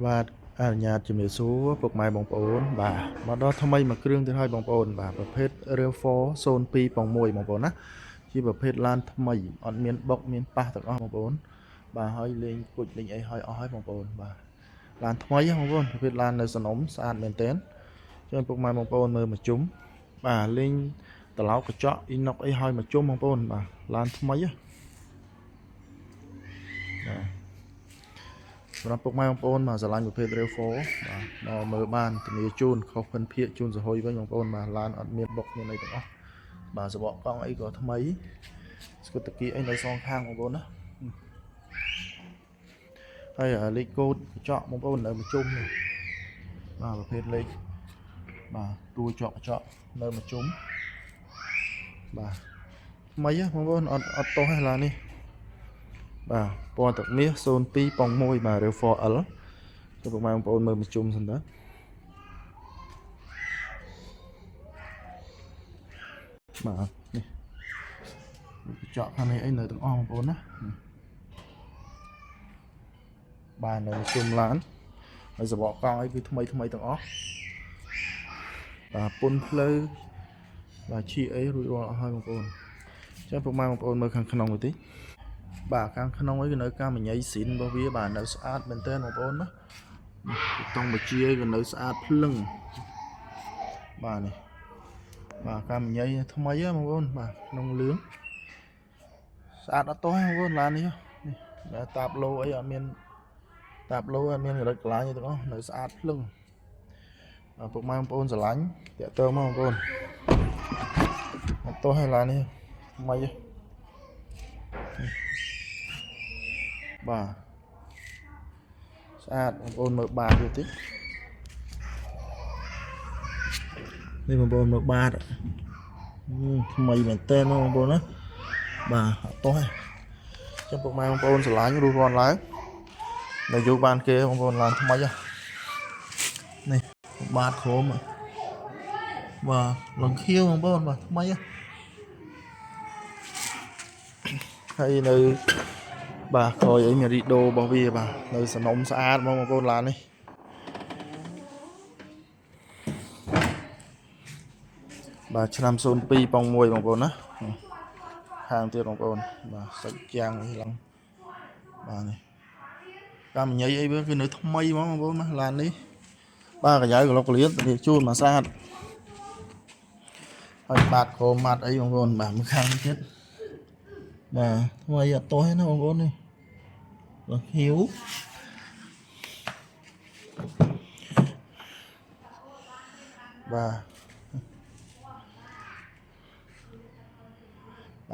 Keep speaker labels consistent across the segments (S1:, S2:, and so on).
S1: បាទអនុញ្ញាតជំរាបសួរពុកម៉ែបងប្អូនបាទមកដល់ថ្មីមួយគ្រឿងទៀតហើយបងប្អូនបាទប្រភេទ Real 4 02.1បងប្អូនណាជាប្រភេទឡានថ្មីអត់មានបុកមានប៉ះទាំងអស់បងប្អូនបាទហើយលេងគុជលេងអីហើយអស់ហើយបងប្អូនបាទឡានថ្មីបងប្អូនប្រភេទឡាននៅសនំស្អាតមែនទែនជួយពុកម៉ែបងប្អូនមើលមកជុំបាទលេងត្រឡោកកញ្ចក់អ៊ីណុកអីហើយមកជុំបងប្អូនបាទឡានថ្មីបាទសម្រាប់ពុកម៉ែបងប្អូនមកស្រឡាញ់ប្រភេទ Real 4បាទមកមើលបានធានាជូនខុសភិនភាគជូនសហុយវិញបងប្អូនបាទឡានអត់មានបុកមានអីទាំងអស់បាទសបកកង់អីក៏ថ្មីស្គុតតាគីអីនៅសងខាងបងប្អូនណាហើយលេខកូដកញ្ចក់បងប្អូននៅមកជុំនេះបាទប្រភេទលេខបាទតួចកកញ្ចក់នៅមកជុំបាទថ្មីបងប្អូនអត់តោះទេឡាននេះបាទពណ៌ទឹកមាស 02.1 បាទ Real 4L ចូលពុកម៉ែបងប្អូនមើលមកជុំសិនតើបាទនេះកញ្ចក់ខាងនេះអីនៅទាំងអស់បងប្អូនណាបាទនៅជុំឡានហើយសបកកង់អីគឺថ្មីទាំងអស់បាទពុនភ្លៅបាទឈីអីរួចរាល់អស់ហើយបងប្អូនចាំពុកម៉ែបងប្អូនមើលខាងក្នុងមួយតិចបាទខាងក្នុងអីគឺនៅកាមញ៉ៃស៊ីនរបស់វាបាទនៅស្អាតមែនទែនបងប្អូនណាតង់បជាក៏នៅស្អាតភ្លឹងបាទនេះបាទកាមញ៉ៃថ្មីហ៎បងប្អូនបាទក្នុងលឿងស្អាតអត់តោះបងប្អូនឡាននេះនេះបាទតាបឡូអីអត់មានតាបឡូអត់មានកម្រិតកន្លែងទេទាំងអស់នៅស្អាតភ្លឹងបាទពុកម៉ែបងប្អូនស្រឡាញ់តាក់ទងមកបងប្អូនអត់តោះហើយឡាននេះថ្មីហ៎បាទស្អាតបងប្អូនមើលបាតវាតិចនេះបងប្អូនមើលបាតថ្មីមែនតើបងប្អូនណាបាទអត់តោះទេចាំពុកម៉ែបងប្អូនស្រឡាញ់រស់រាន់ឡើងនៅយកបានគេបងប្អូនឡានថ្មីនេះបាតក្រមបាទលង្ខៀវបងប្អូនបាទថ្មីហើយនៅបាទក្រោយអីមានរីដូរបស់វាបាទនៅសនំស្អាតបងប្អូនឡាននេះបាទឆ្នាំ02.1បងប្អូនណាខាងទៀតបងប្អូនបាទសាច់ចាំងនេះឡើងបាទនេះតាមញ៉ៃអីវាគឺនៅថ្មីហ្មងបងប្អូនណាឡាននេះបាទកាយក្លុកកលៀនទៅជូនមកស្អាតហើយបាតក្រម៉ាត់អីបងប្អូនបាទមួយខាងទៀតបាទថ្មីអត់តោះទេណាបងប្អូននេះលហៀវបា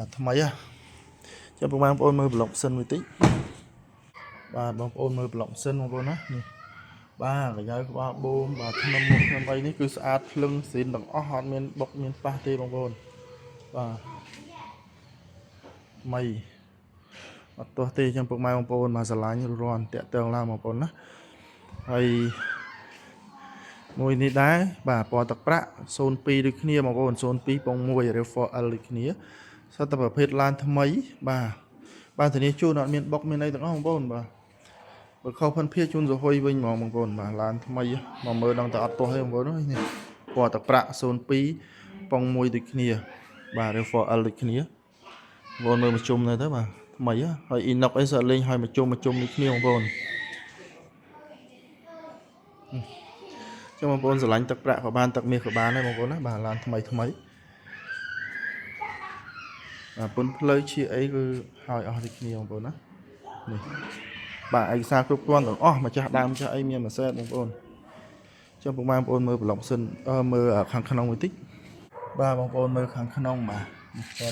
S1: ទថ្មីចាំពុកម៉ែបងប្អូនមើលប្លុកសិនមួយតិចបាទបងប្អូនមើលប្លុកសិនបងប្អូនណានេះបាទកាយក្បាលបូមបាទថ្នាំមុខថ្នាំអីនេះគឺស្អាតភ្លឹងស៊ីនទាំងអស់អត់មានបុកមានប៉ះទេបងប្អូនបាទថ្មីអត់ទាស់ទេចឹងពុកម៉ែបងប្អូនមកស្រឡាញ់រន់តាក់ទងឡើងបងប្អូនណាហើយមួយនេះដែរបាទពណ៌ទឹកប្រាក់02ដូចគ្នាបងប្អូន02.1 Real 4L ដូចគ្នាសិតតែប្រភេទឡានថ្មីបាទធានាជូនអត់មានបុកមានអីទាំងអស់បងប្អូនបាទបើខុសភិនភាគជូនសហុយវិញហ្មងបងប្អូនបាទឡានថ្មីមកមើលដល់តែអត់ទាស់ទេបងប្អូននេះពណ៌ទឹកប្រាក់02.1ដូចគ្នាបាទ Real 4L ដូចគ្នាបងប្អូនមើលមកជុំទៅបាទថ្មីហើយ inox អីសើលេងឲ្យមកជុំនេះគ្នាបងប្អូនចាំបងប្អូនស្រឡាញ់ទឹកប្រាក់ក៏បានទឹកមាសក៏បានដែរបងប្អូនណាបាទឡានថ្មីបាទពុនផ្លូវជាអីគឺឲ្យអស់ដូចគ្នាបងប្អូនណានេះបាទឯកសារគ្រប់គ្រាន់ទាំងអស់ម្ចាស់ដើមម្ចាស់អីមានមួយសេតបងប្អូនចាំពុកម៉ែបងប្អូនមើលប្លុកសិនមើលខាងក្នុងបន្តិចបាទបងប្អូនមើលខាងក្នុងបាទ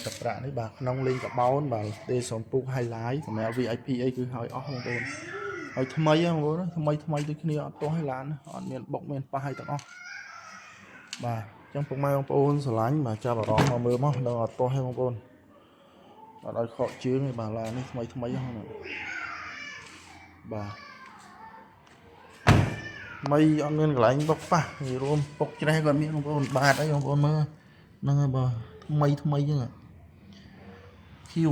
S1: ទឹកប្រាក់នេះបាទក្នុងលេងកបោនបាទទេសំពុក highlight សម្រាប់ VIP អីគឺឲ្យអស់បងប្អូនហើយថ្មីបងប្អូនថ្មីដូចគ្នាអត់ទាស់ឲ្យឡានអត់មានបុកមានប៉ះឲ្យទាំងអស់បាទអញ្ចឹងពុកម៉ែបងប្អូនស្រឡាញ់បាទចាប់អារម្មណ៍មកមើលមកដល់អត់ទាស់ឲ្យបងប្អូនអត់ឲ្យខកជើងទេបាទឡាននេះថ្មីហ្នឹងបាទមិនអត់មានកន្លែងបុកប៉ះនិយាយរួមពុកច្រេះគាត់មានបងប្អូនបាតអីបងប្អូនមើលហ្នឹងហើយបាទថ្មីចឹងឃីវ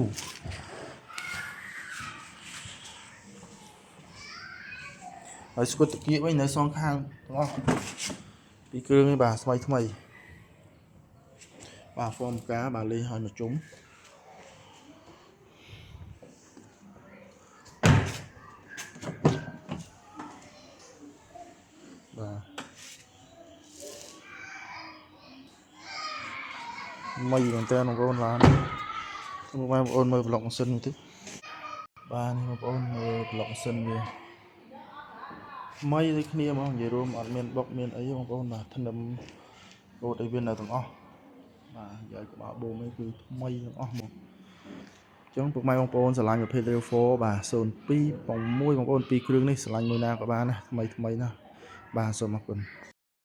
S1: ហើយស្គត់តាគៀកវិញនៅសងខាងទាំងអស់ពីគ្រឿងនេះបាទថ្មីបាទហ្វមការបាទលេងឲ្យមកជុំបាទមីមែនតើបងប្អូនឡានបងប្អូនមើលប្លុកម៉ាស៊ីននេះតិចបាទនេះបងប្អូនមើលប្លុកម៉ាស៊ីនវាមីដូចគ្នាហ្មងនិយាយរួមអត់មានបុកមានអីបងប្អូនបាទធ្នឹមកូដអីវានៅទាំងអស់បាទនិយាយក្បាលបូមនេះគឺថ្មីទាំងអស់ហ្មងអញ្ចឹងពុកម៉ែបងប្អូនស្រឡាញ់ប្រភេទ Rail 4បាទ02 6បងប្អូនពីរគ្រឿងនេះស្រឡាញ់មួយណាក៏បានណាថ្មីណាបាទសូមអរគុណ